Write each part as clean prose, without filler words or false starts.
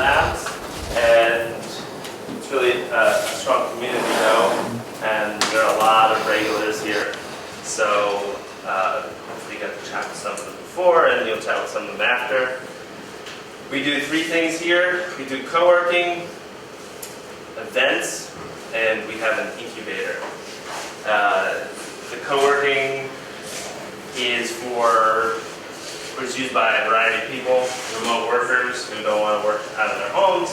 labs, and it's really a strong community though, and there are a lot of regulars here. So hopefully you got to chat with some of them before, and you'll chat with some of them after. We do 3 things here. We do co-working, events, and we have an incubator. The co-working is used by a variety of people: remote workers who don't want to work out of their homes,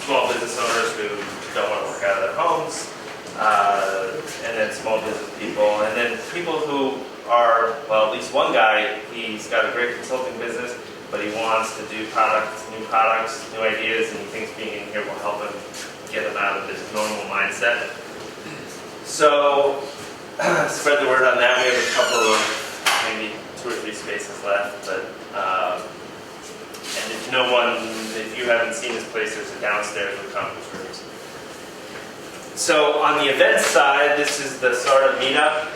small business owners who don't want to work out of their homes, and then small business people, and then people who are, well, at least one guy, he's got a great consulting business, but he wants to do products, new ideas, and he thinks being in here will help him get him out of his normal mindset. So, spread the word on that. We have a couple of, maybe 2 or 3 spaces left, but and if you haven't seen this place, there's a downstairs with conference rooms. So on the event side, this is the startup meetup.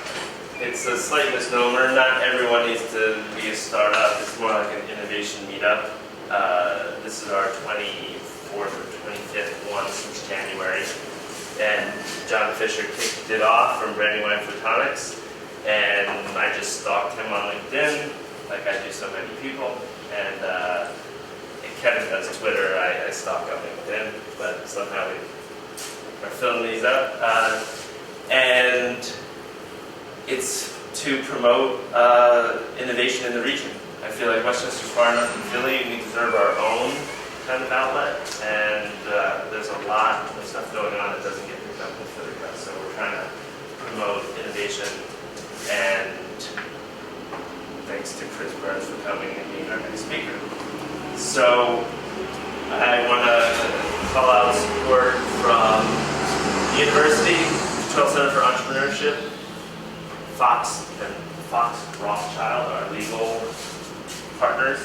It's a slight misnomer. Not everyone needs to be a startup. It's more like an innovation meetup. This is our 24th or 25th one since January. And John Fisher kicked it off from Brandywine Photonics. And I just stalked him on LinkedIn, like I do so many people. And Kevin does Twitter. I stalk on LinkedIn, but somehow we are filling these up. And it's to promote innovation in the region. I feel like Westchester's far enough from Philly, we deserve our own kind of outlet, and there's a lot of stuff going on that doesn't get picked up in Philly Press, so we're trying to promote innovation, and thanks to Chris Burns for coming and being our next speaker. So I want to call out support from the university, Trail Center for Entrepreneurship, Fox Rothschild, our legal partners,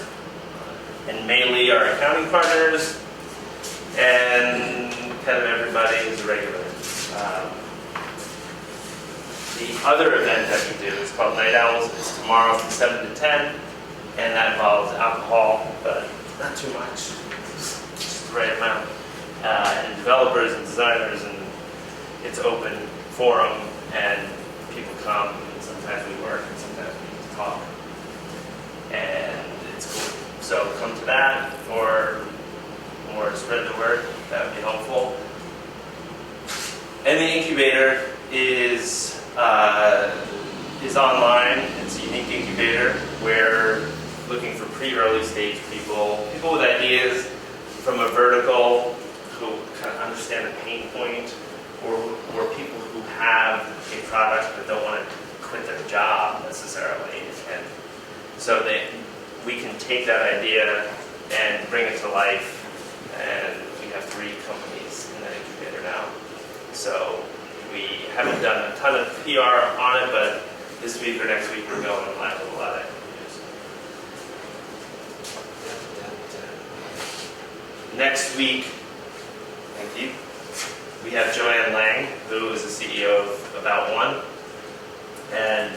and Maylee, our accounting partners, and kind of everybody who's a regular. The other event that we do is called Night Owls. It's tomorrow from 7 to 10, and that involves alcohol, but not too much, just the right amount. And developers and designers, and it's open forum, and people come, and sometimes we work, and sometimes we talk, and it's cool. So come to that, or spread the word. That would be helpful. And the incubator is online. It's a unique incubator. We're looking for pre-early stage people with ideas from a vertical who kind of understand the pain point, or people who have a product but don't want to quit their job necessarily. And so we can take that idea and bring it to life, and we have 3 companies in that incubator now. So we haven't done a ton of PR on it, but this week or next week we're going live with a lot of news. Next week, thank you, we have Joanne Lang, who is the CEO of About One, and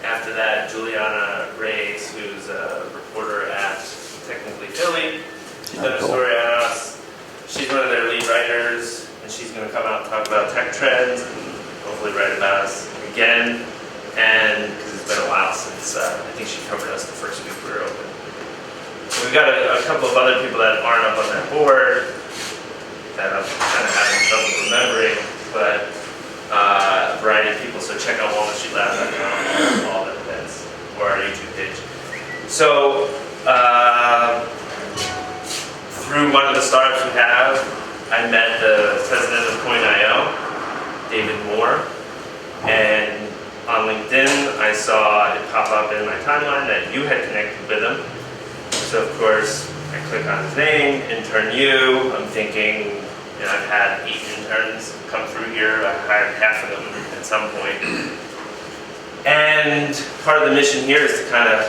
after that, Juliana Reyes, who's a reporter at Technically Philly. She's done a story on us. She's one of their lead writers, and she's going to come out and talk about tech trends, and hopefully write about us again. And because it's been a while since, I think she covered us the first week we were open. So we've got a couple of other people that aren't up on that board that I'm kind of having trouble remembering, but a variety of people, so check out walnutstreetlab.com for all the events, or our YouTube page. So, through one of the startups we have, I met the president of Coin.io, David Moore, and on LinkedIn I saw it pop up in my timeline that you had connected with him. So of course, I click on his name, intern you, I'm thinking, I've had 8 interns come through here. I've hired half of them at some point. And part of the mission here is to kind of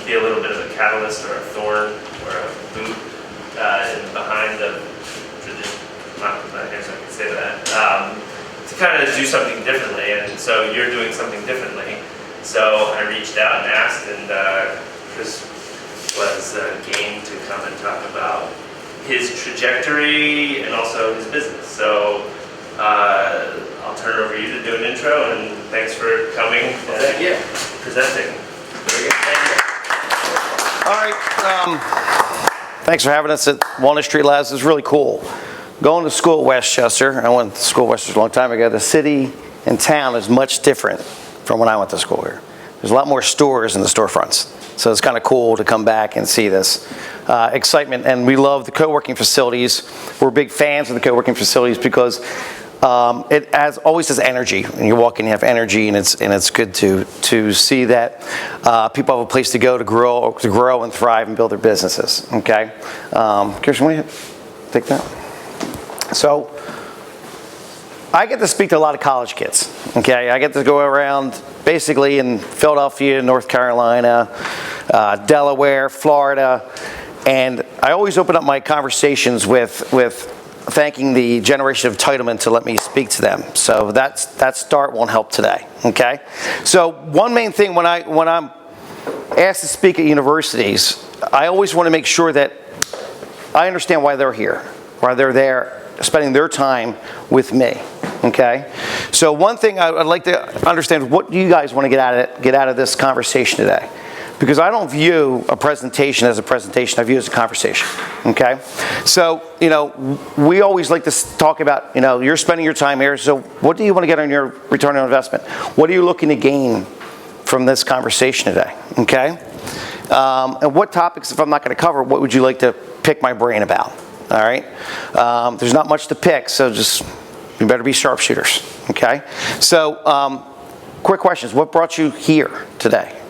be a little bit of a catalyst or a thorn or a boot behind the tradition. I guess I can say that. To kind of do something differently. And so you're doing something differently. So I reached out and asked, and because was game to come and talk about his trajectory and also his business. So I'll turn it over to you to do an intro, and thanks for coming and presenting. Very good. Thank you. All right. Thanks for having us at Walnut Street Labs. It's really cool. Going to school at Westchester, I went to school at Westchester a long time ago. The city and town is much different from when I went to school here. There's a lot more stores in the storefronts. So it's kind of cool to come back and see this excitement. And we love the co-working facilities. We're big fans of the co-working facilities because it always has energy. When you walk in, you have energy, and it's good to see that people have a place to go to grow and thrive and build their businesses. Okay, Kirsten, will you take that? So I get to speak to a lot of college kids. Okay, I get to go around basically in Philadelphia, North Carolina, Delaware, Florida, and I always open up my conversations with thanking the generation of entitlement to let me speak to them. So that start won't help today. Okay, so one main thing when I'm asked to speak at universities, I always want to make sure that I understand why they're here, why they're there, spending their time with me. Okay, so one thing I'd like to understand: what do you guys want to get out of this conversation today? Because I don't view a presentation as a presentation, I view it as a conversation, okay? So, we always like to talk about, you're spending your time here, so what do you want to get on your return on investment? What are you looking to gain from this conversation today, okay? And what topics, if I'm not going to cover, what would you like to pick my brain about, all right? There's not much to pick, so you better be sharpshooters, okay? So, quick questions, what brought you here today?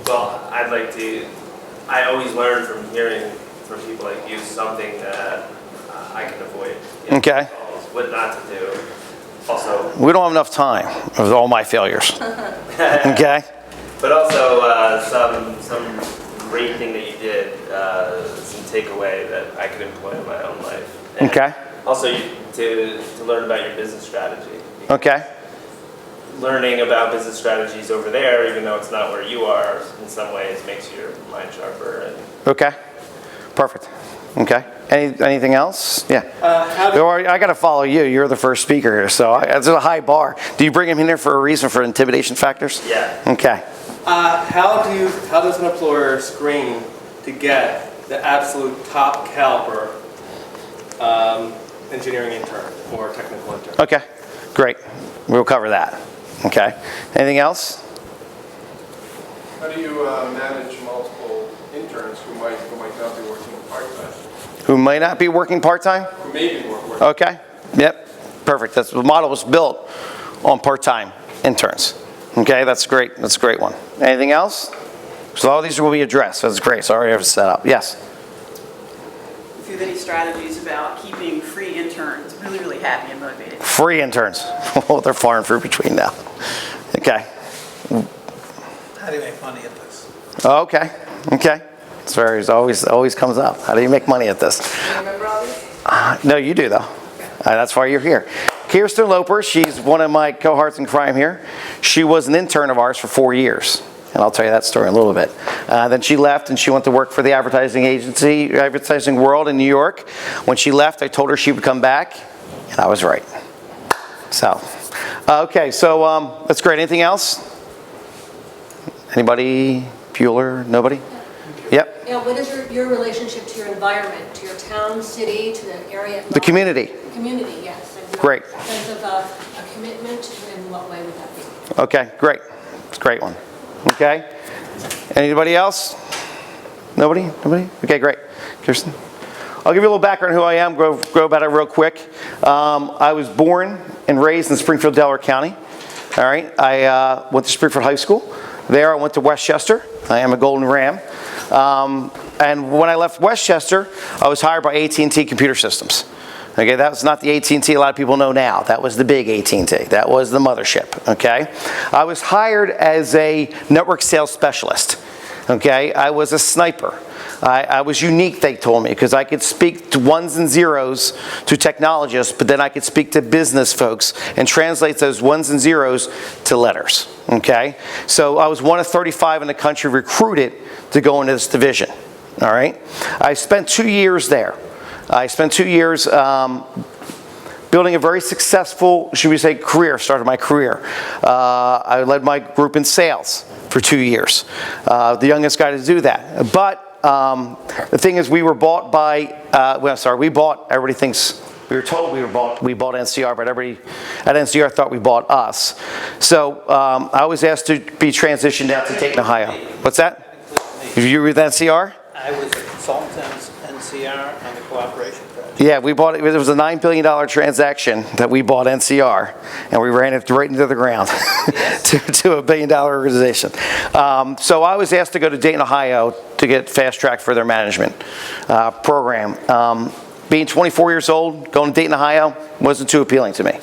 Well, I always learn from hearing from people like you something that I can avoid. Okay. What not to do. Also. We don't have enough time with all my failures. Okay. But also some great thing that you did, some takeaway that I could employ in my own life. And okay. Also, to learn about your business strategy. Okay. Learning about business strategies over there, even though it's not where you are, in some ways makes your mind sharper. Okay, perfect. Okay, anything else? Yeah. I got to follow you. You're the first speaker here, so it's a high bar. Do you bring him in here for a reason, for intimidation factors? Yeah. Okay. How does an employer screen to get the absolute top caliber engineering intern or technical intern? Okay, great. We'll cover that. Okay. Anything else? How do you manage multiple interns who might not be working part-time? Who might not be working part-time? Who may be working. Okay. Yep. Perfect. The model was built on part-time interns. Okay. That's great. That's a great one. Anything else? So all these will be addressed. That's great. So I already have it set up. Yes. If you have any strategies about keeping free interns really happy and motivated. Free interns. Oh, they're far and few between now. Okay. How do you make money at this? Okay. Okay. It's always comes up. How do you make money at this? Do you remember all these? No, you do though. That's why you're here. Kirsten Loper, she's one of my cohorts in crime here. She was an intern of ours for 4 years. And I'll tell you that story in a little bit. Then she left and she went to work for the advertising world in New York. When she left, I told her she would come back, and I was right. So, okay, so that's great. Anything else? Anybody? Bueller? Nobody? Yep. Yeah, what is your relationship to your environment, to your town, city, to the area? The community. Community, yes. Great. In sense of a commitment, in what way would that be? Okay, great. It's a great one. Okay. Anybody else? Nobody? Nobody? Okay, great. Kirsten? I'll give you a little background on who I am, go about it real quick. I was born and raised in Springfield, Delaware County. All right. I went to Springfield High School. There I went to Westchester. I am a Golden Ram. And when I left Westchester, I was hired by AT&T Computer Systems. Okay, that was not the AT&T a lot of people know now. That was the big AT&T. That was the mothership, okay? I was hired as a network sales specialist, okay? I was a sniper. I was unique, they told me, because I could speak to ones and zeros to technologists, but then I could speak to business folks and translate those ones and zeros to letters, okay? So I was one of 35 in the country recruited to go into this division. All right? I spent 2 years there. I spent 2 years building a very successful, should we say, career, started my career. I led my group in sales for 2 years. The youngest guy to do that. But the thing is, we were bought by, everybody thinks, we were told we bought NCR, but everybody at NCR thought we bought us. So I was asked to be transitioned out to Dayton, Ohio. What's that? You were with NCR? I was a consultant at NCR on the cooperation project. Yeah, we bought it. It was a $9 billion transaction that we bought NCR, and we ran it right into the ground to a $1 billion organization. So I was asked to go to Dayton, Ohio to get fast track for their management program. Being 24 years old, going to Dayton, Ohio, wasn't too appealing to me.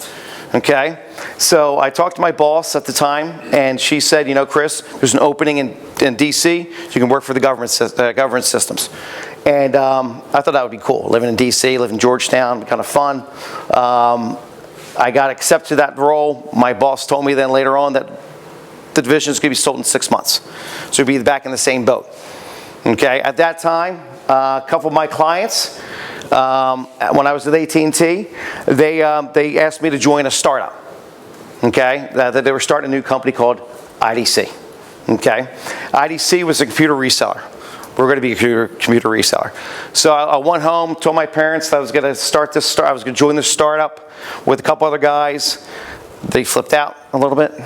Okay? So I talked to my boss at the time, and she said, you know, Chris, there's an opening in D.C. You can work for the government systems. And I thought that would be cool. Living in D.C., living in Georgetown, kind of fun. I got accepted to that role. My boss told me then later on that the division is going to be sold in 6 months. So we'd be back in the same boat. Okay? At that time, a couple of my clients, when I was with AT&T, they asked me to join a startup. Okay? That they were starting a new company called IDC. Okay? IDC was a computer reseller. We're going to be a computer reseller. So I went home, told my parents that I was going to I was going to join this startup with a couple other guys. They flipped out a little bit.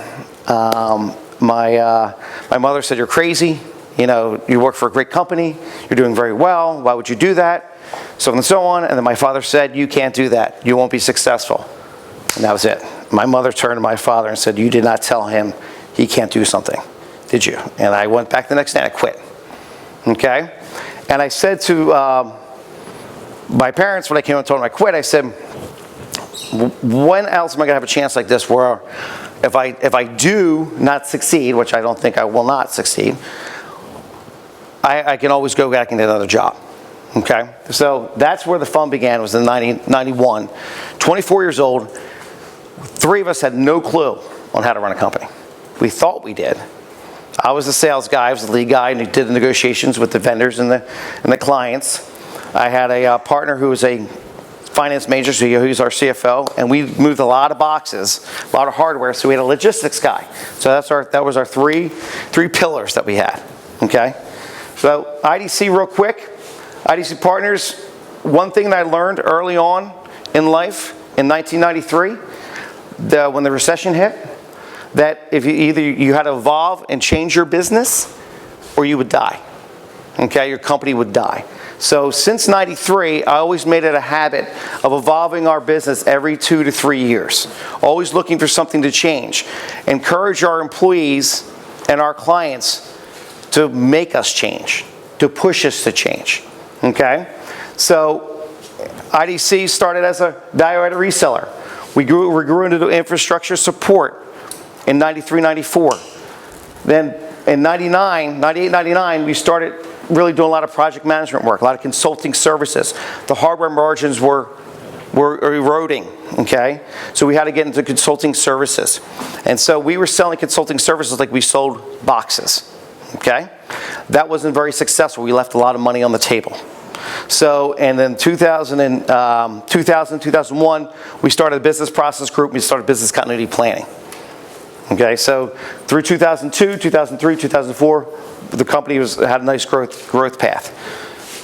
My mother said, "You're crazy. You know, you work for a great company. You're doing very well. Why would you do that?" So on and so on. And then my father said, "You can't do that. You won't be successful." And that was it. My mother turned to my father and said, "You did not tell him he can't do something, did you?" And I went back the next day and I quit. Okay? And I said to my parents when I came and told them I quit, I said, when else am I going to have a chance like this where if I do not succeed, which I don't think I will not succeed, I can always go back and get another job. Okay? So that's where the fun began, was in 1991. 24 years old, 3 of us had no clue on how to run a company. We thought we did. I was the sales guy, I was the lead guy, and he did the negotiations with the vendors and the clients. I had a partner who was a finance major, so he's our CFO, and we moved a lot of boxes, a lot of hardware, so we had a logistics guy. So that was our three pillars that we had. Okay? So IDC real quick. IDC Partners, one thing that I learned early on in life, in 1993, when the recession hit, that if you had to evolve and change your business, or you would die. Okay, your company would die. So since 93, I always made it a habit of evolving our business every 2 to 3 years. Always looking for something to change. Encourage our employees and our clients to make us change, to push us to change. Okay? So IDC started as a value-added reseller. We grew into infrastructure support in 93, 94. Then in 98, 99, we started really doing a lot of project management work, a lot of consulting services. The hardware margins were eroding, okay? So we had to get into consulting services. And so we were selling consulting services like we sold boxes, okay? That wasn't very successful. We left a lot of money on the table. So, and then 2001, we started a business process group. We started business continuity planning. Okay, so through 2002, 2003, 2004, the company had a nice growth path.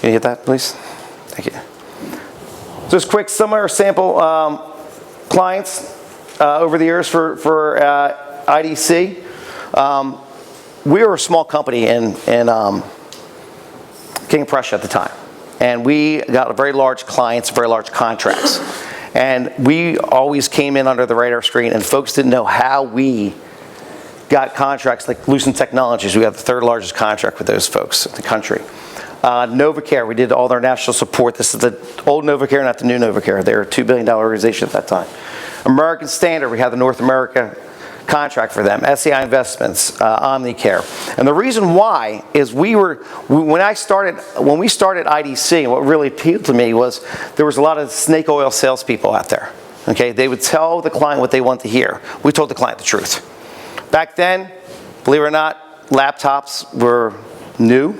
Can you hit that, please? Thank you. Just quick, some of our sample clients over the years for IDC. We were a small company in King of Prussia at the time. And we got very large clients, very large contracts. And we always came in under the radar screen, and folks didn't know how we got contracts like Lucent Technologies. We have the 3rd largest contract with those folks in the country. NovaCare, we did all their national support. This is the old NovaCare, not the new NovaCare. They were a $2 billion organization at that time. American Standard, we had the North America contract for them. SEI Investments, Omnicare. And the reason why is when we started IDC, what really appealed to me was there was a lot of snake oil salespeople out there. Okay, they would tell the client what they want to hear. We told the client the truth. Back then, believe it or not, laptops were new.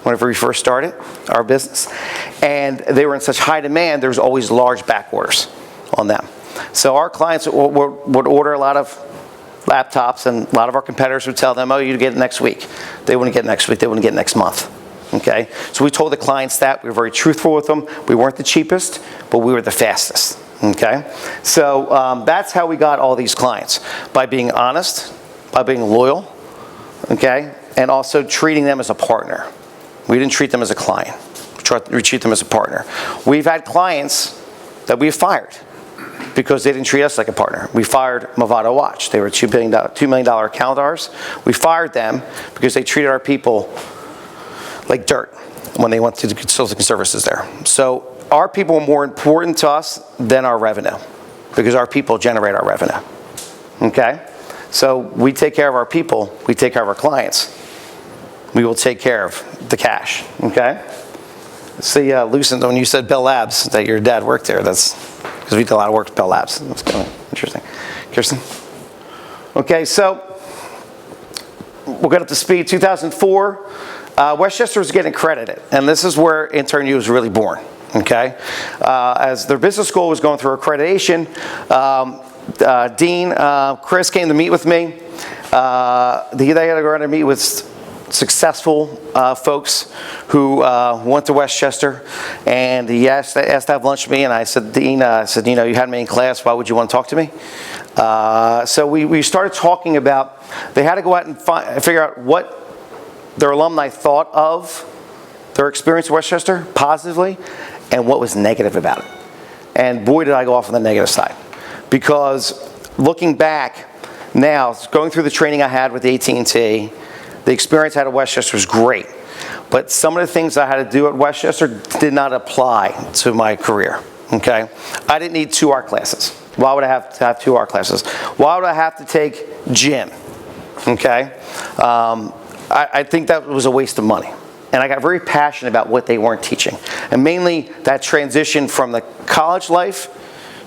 whenever we first started our business. And they were in such high demand, there was always large back orders on them. So our clients would order a lot of laptops, and a lot of our competitors would tell them, oh, you get it next week. They wouldn't get it next week, they wouldn't get it next month. Okay? So we told the clients that. We were very truthful with them. We weren't the cheapest, but we were the fastest. Okay? So that's how we got all these clients. By being honest, by being loyal, okay? And also treating them as a partner. We didn't treat them as a client. We treat them as a partner. We've had clients that we've fired because they didn't treat us like a partner. We fired Movado Watch. They were a $2 million account of ours. We fired them because they treated our people like dirt when they went to the consulting services there. So our people are more important to us than our revenue, because our people generate our revenue. Okay? So we take care of our people, we take care of our clients. We will take care of the cash. Okay? See, Lucent, when you said Bell Labs, that your dad worked there, that's because we did a lot of work at Bell Labs. That's kind of interesting. Kirsten? Okay, so we'll get up to speed. 2004, Westchester was getting accredited, and this is where Intern U was really born. Okay? As their business school was going through accreditation, Dean, Chris came to meet with me. They had to go around and meet with successful folks who went to Westchester, and he asked to have lunch with me, and I said, Dean, you had me in class, why would you want to talk to me? So we started talking about, they had to go out and figure out what their alumni thought of their experience at Westchester, positively, and what was negative about it. And boy, did I go off on the negative side. Because looking back now, going through the training I had with AT&T, the experience I had at Westchester was great. But some of the things I had to do at Westchester did not apply to my career. Okay? I didn't need 2 art classes. Why would I have to have 2 art classes? Why would I have to take gym? Okay? I think that was a waste of money. And I got very passionate about what they weren't teaching. And mainly that transition from the college life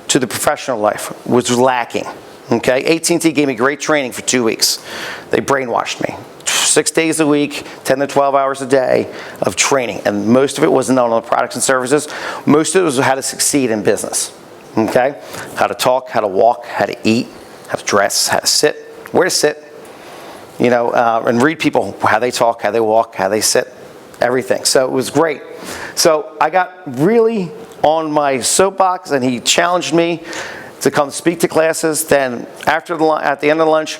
to the professional life was lacking. Okay? AT&T gave me great training for 2 weeks. They brainwashed me. 6 days a week, 10 to 12 hours a day of training. And most of it wasn't on the products and services. Most of it was how to succeed in business. Okay? How to talk, how to walk, how to eat, how to dress, how to sit, where to sit. You know, and read people, how they talk, how they walk, how they sit, everything. So it was great. So I got really on my soapbox, and he challenged me to come speak to classes. Then at the end of lunch,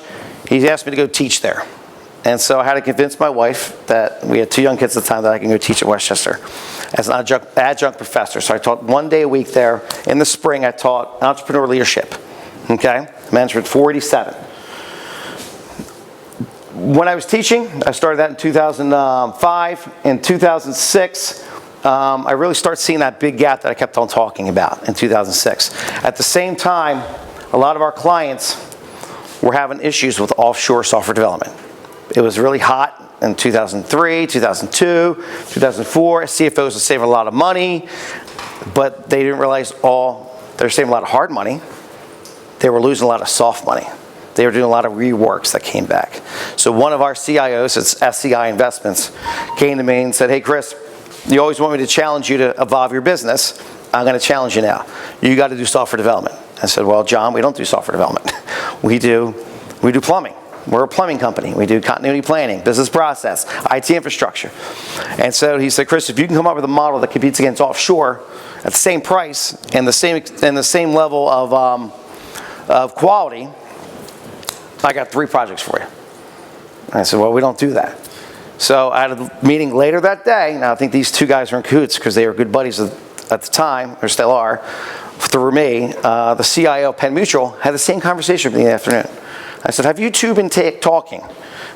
he asked me to go teach there. And so I had to convince my wife that we had 2 young kids at the time that I can go teach at Westchester as an adjunct professor. So I taught 1 day a week there. In the spring, I taught entrepreneur leadership. Okay? Management 487. When I was teaching, I started that in 2005. In 2006, I really started seeing that big gap that I kept on talking about in 2006. At the same time, a lot of our clients were having issues with offshore software development. It was really hot in 2003, 2002, 2004. CFOs were saving a lot of money, but they didn't realize they were saving a lot of hard money. They were losing a lot of soft money. They were doing a lot of reworks that came back. So one of our CIOs, it's SCI Investments, came to me and said, hey, Chris, you always want me to challenge you to evolve your business. I'm going to challenge you now. You got to do software development. I said, well, John, we don't do software development. We do plumbing. We're a plumbing company. We do continuity planning, business process, IT infrastructure. And so he said, Chris, if you can come up with a model that competes against offshore at the same price and the same level of quality, I got 3 projects for you. And I said, well, we don't do that. So I had a meeting later that day. Now I think these 2 guys were in cahoots because they were good buddies at the time, or still are, through me. The CIO of Penn Mutual had the same conversation with me in the afternoon. I said, have you 2 been talking?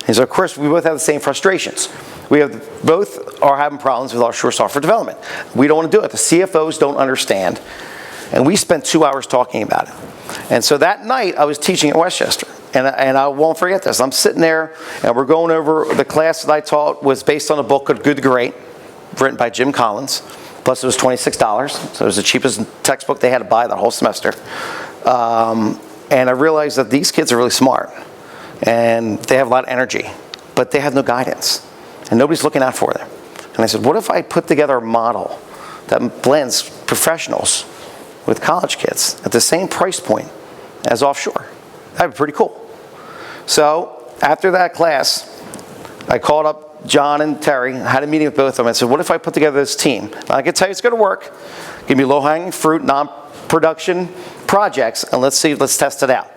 He said, of course, we both have the same frustrations. Both are having problems with offshore software development. We don't want to do it. The CFOs don't understand. And we spent 2 hours talking about it. And so that night, I was teaching at Westchester. And I won't forget this. I'm sitting there, and we're going over the class that I taught was based on a book called Good to Great, written by Jim Collins. Plus, it was $26. So it was the cheapest textbook they had to buy that whole semester. And I realized that these kids are really smart. And they have a lot of energy. But they have no guidance. And nobody's looking out for them. And I said, what if I put together a model that blends professionals with college kids at the same price point as offshore? That'd be pretty cool. So after that class, I called up John and Terry, had a meeting with both of them. I said, what if I put together this team? I can tell you it's going to work. Give me low-hanging fruit, non-production projects, and let's test it out.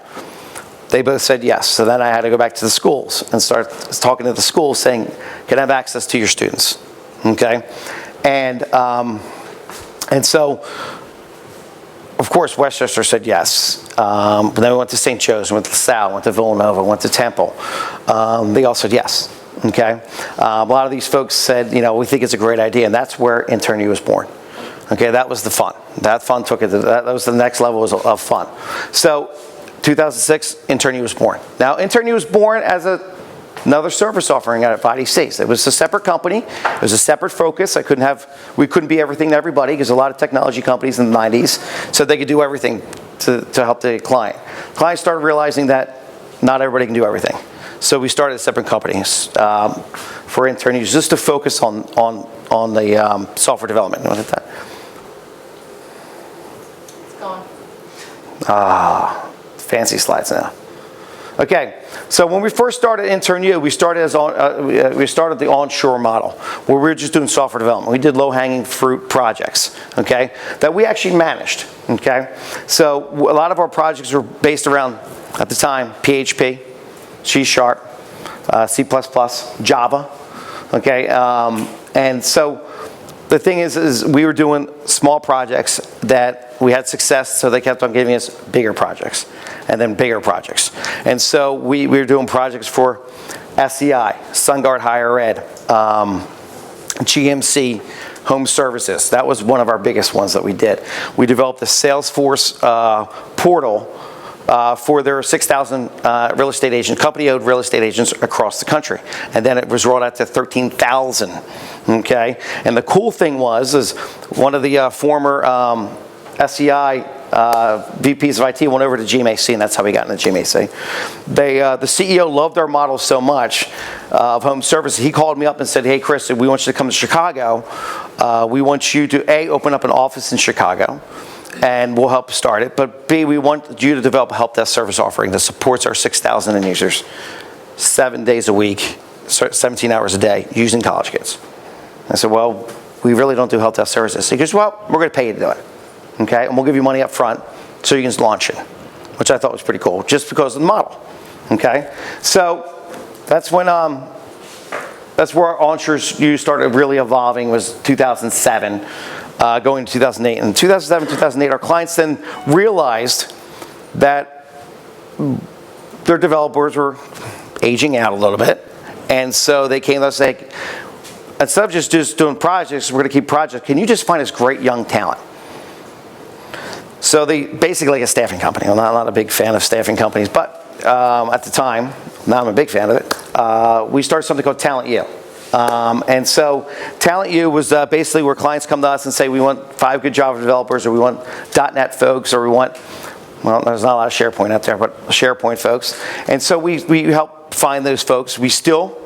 They both said yes. So then I had to go back to the schools and start talking to the schools saying, can I have access to your students? Okay? And so, of course, Westchester said yes. But then we went to St. Joe's, went to LaSalle, went to Villanova, went to Temple. They all said yes. Okay? A lot of these folks said, we think it's a great idea, and that's where Intern U was born. Okay, that was the fun. That fun took it, that was the next level of fun. So, 2006, Intern U was born. Now, Intern U was born as another service offering at IDC. It was a separate company. It was a separate focus. We couldn't be everything to everybody because a lot of technology companies in the 90s said they could do everything to help the client. Clients started realizing that not everybody can do everything. So we started a separate company for Intern U just to focus on the software development. It's gone. Fancy slides now. Okay, so when we first started Intern U, we started the onshore model, where we were just doing software development. We did low-hanging fruit projects, okay, that we actually managed, okay. So a lot of our projects were based around, at the time, PHP, C#, C++, Java, okay, and so the thing is we were doing small projects that we had success, so they kept on giving us bigger projects, and then bigger projects. And so we were doing projects for SEI, SunGard Higher Ed, GMC Home Services. That was one of our biggest ones that we did. We developed a Salesforce portal for their 6,000 real estate agents, company-owned real estate agents across the country. And then it was rolled out to 13,000, okay? And the cool thing is one of the former SEI VPs of IT went over to GMAC, and that's how we got into GMAC. The CEO loved our model so much of home service, he called me up and said, hey, Chris, we want you to come to Chicago. We want you to, A, open up an office in Chicago, and we'll help start it. But B, we want you to develop a help desk service offering that supports our 6,000 end users 7 days a week, 17 hours a day, using college kids. I said, well, we really don't do help desk services. He goes, well, we're going to pay you to do it. Okay, and we'll give you money up front so you can launch it, which I thought was pretty cool, just because of the model. Okay, so that's when that's where our onshore U started really evolving, was 2007, going to 2008. In 2007, 2008, our clients then realized that their developers were aging out a little bit, and so they came to us and said, instead of just doing projects, we're going to keep projects. Can you just find us great young talent? So they basically like a staffing company. I'm not a big fan of staffing companies, but at the time, now I'm a big fan of it. We started something called Talent U. And so Talent U was basically where clients come to us and say, we want 5 good Java developers, or we want .NET folks, or we want, well, there's not a lot of SharePoint out there, but SharePoint folks. And so we help find those folks. We still,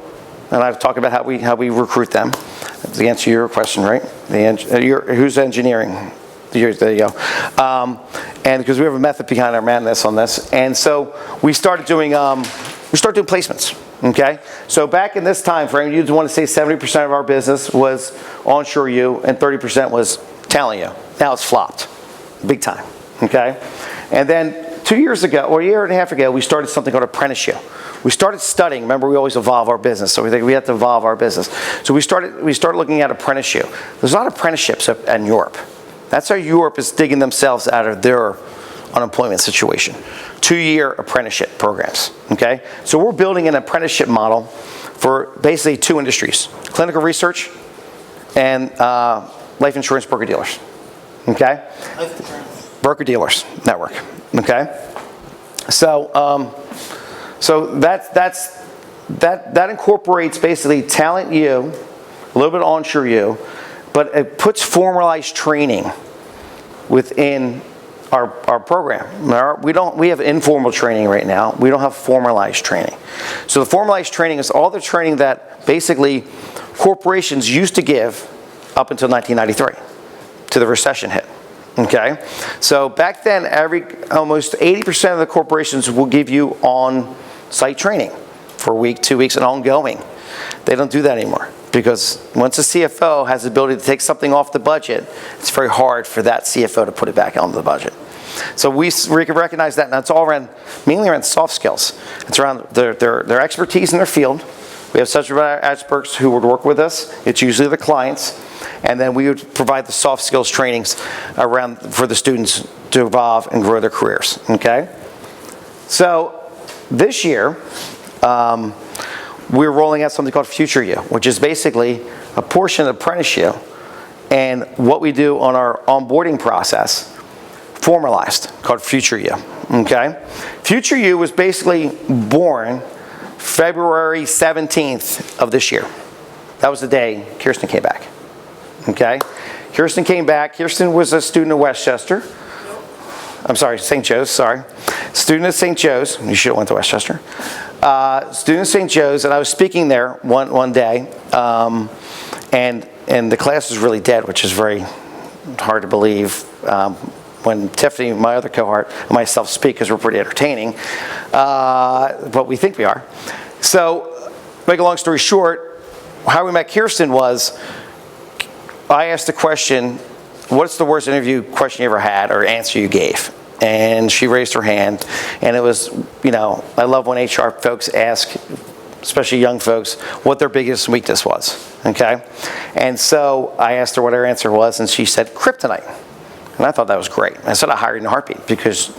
and I've talked about how we recruit them. To answer your question, right? Who's engineering? There you go. And because we have a method behind our madness on this, and so we started doing placements. Okay, so back in this time frame, you'd want to say 70% of our business was onshore U and 30% was Talent U. Now it's flopped, big time. Okay, and then 2 years ago, or a year and a half ago, we started something called Apprentice U. We started studying. Remember, we always evolve our business, so we think we have to evolve our business. So we started looking at Apprentice U. There's a lot of apprenticeships in Europe. That's how Europe is digging themselves out of their unemployment situation. 2-year apprenticeship programs, okay? So we're building an apprenticeship model for basically 2 industries: clinical research and life insurance broker-dealers, okay? Life insurance. Broker-dealers network, okay? So that incorporates basically Talent U, a little bit onshore U, but it puts formalized training within our program. We have informal training right now. We don't have formalized training. So the formalized training is all the training that basically corporations used to give up until 1993, to the recession hit. Okay? So back then, almost 80% of the corporations will give you on-site training for a week, 2 weeks, and ongoing. They don't do that anymore, because once a CFO has the ability to take something off the budget, it's very hard for that CFO to put it back onto the budget. So we recognize that, and that's all mainly around soft skills. It's around their expertise in their field. We have subject matter experts who would work with us. It's usually the clients. And then we would provide the soft skills trainings around for the students to evolve and grow their careers. Okay? So this year, we're rolling out something called Future You, which is basically a portion of Apprentice You and what we do on our onboarding process formalized, called Future You. Okay? Future You was basically born February 17th of this year. That was the day Kirsten came back. Okay? Kirsten came back. Kirsten was a student at Westchester. I'm sorry, St. Joe's, sorry. Student at St. Joe's. You should have went to Westchester. Student at St. Joe's, and I was speaking there one day, and the class was really dead, which is very hard to believe. When Tiffany, my other cohort, and myself speak, because we're pretty entertaining, but we think we are. So, make a long story short, how we met Kirsten was, I asked the question, what's the worst interview question you ever had or answer you gave? And she raised her hand, and it was, I love when HR folks ask, especially young folks, what their biggest weakness was, okay? And so I asked her what her answer was, and she said, kryptonite. And I thought that was great. I said, I hired you in a heartbeat, because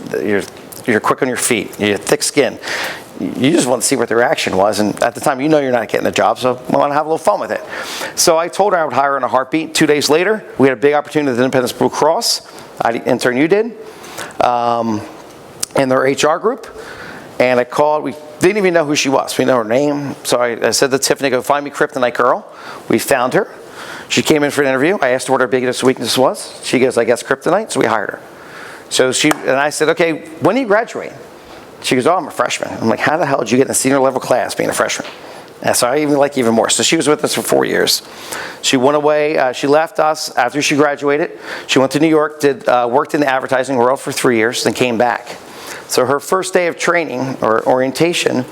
you're quick on your feet, you have thick skin. You just want to see what the reaction was, and at the time, you're not getting the job, so I want to have a little fun with it. So I told her I would hire her in a heartbeat. 2 days later, we had a big opportunity with Independence Blue Cross, intern you did, in their HR group, and I called. We didn't even know who she was. We know her name, so I said to Tiffany, go find me Kryptonite Girl. We found her. She came in for an interview. I asked her what her biggest weakness was. She goes, I guess kryptonite, so we hired her. So and I said, okay, when do you graduate? She goes, I'm a freshman. I'm like, how the hell did you get in a senior level class being a freshman? And so I even like even more. So she was with us for 4 years. She went away. She left us after she graduated. She went to New York, worked in the advertising world for 3 years, then came back. So her first day of training or orientation,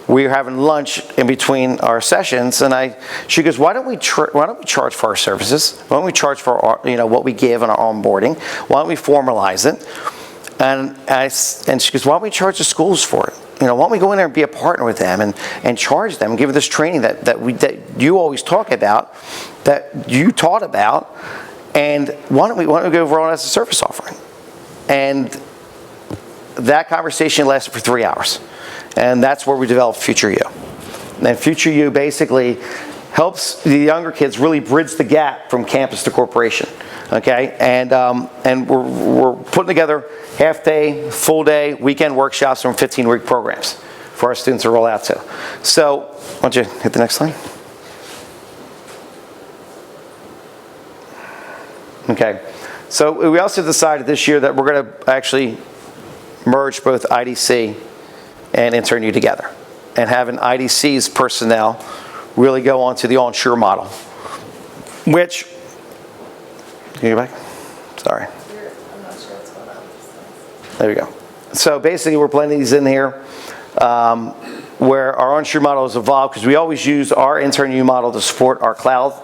we were having lunch in between our sessions, and she goes, why don't we charge for our services? Why don't we charge for what we give on our onboarding? Why don't we formalize it? And she goes, why don't we charge the schools for it? Why don't we go in there and be a partner with them and charge them and give them this training that you always talk about, that you taught about, and why don't we go over on as a service offering? And that conversation lasted for 3 hours. And that's where we developed Future You. And Future You basically helps the younger kids really bridge the gap from campus to corporation. Okay? And we're putting together half-day, full-day, weekend workshops from 15-week programs for our students to roll out to. So, why don't you hit the next slide? Okay. So we also decided this year that we're going to actually merge both IDC and Intern U together, and have an IDC's personnel really go on to the onshore model, which, can you go back? Sorry. I'm not sure what's going on. There we go. So basically we're blending these in here, where our onshore model has evolved, because we always use our Intern U model to support our cloud,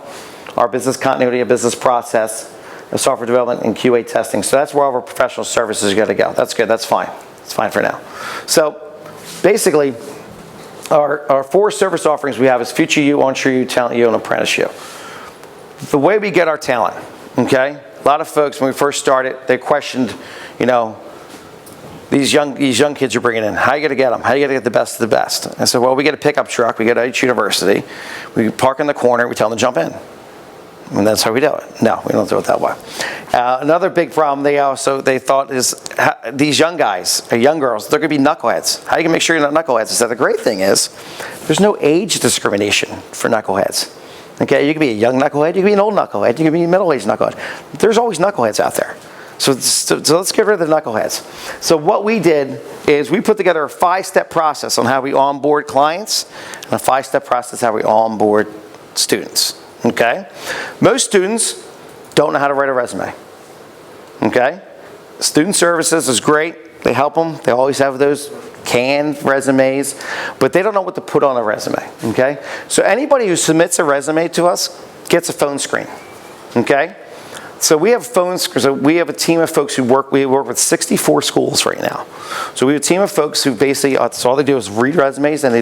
our business continuity, and business process, software development, and QA testing. So that's where all of our professional services are going to go. That's good. That's fine. It's fine for now. So basically, our 4 service offerings we have is Future U, Onshore U, Talent U, and Apprentice U. The way we get our talent, okay? A lot of folks, when we first started, they questioned, these young kids you're bringing in. How are you going to get them? How are you going to get the best of the best? I said, well, we get a pickup truck. We go to each university. We park in the corner. We tell them to jump in. And that's how we do it. No, we don't do it that way. Another big problem they thought is these young guys, or young girls, they're going to be knuckleheads. How you can make sure you're not knuckleheads? So the great thing is, there's no age discrimination for knuckleheads. Okay, you can be a young knucklehead, you can be an old knucklehead, you can be a middle-aged knucklehead. There's always knuckleheads out there. So let's get rid of the knuckleheads. So what we did is we put together a 5-step process on how we onboard clients and a 5-step process how we onboard students, okay? Most students don't know how to write a resume, okay? Student services is great. They help them. They always have those canned resumes, but they don't know what to put on a resume, okay? So anybody who submits a resume to us gets a phone screen, okay? So we have so we have a team of folks we work with 64 schools right now. So we have a team of folks who basically, so all they do is read resumes, and they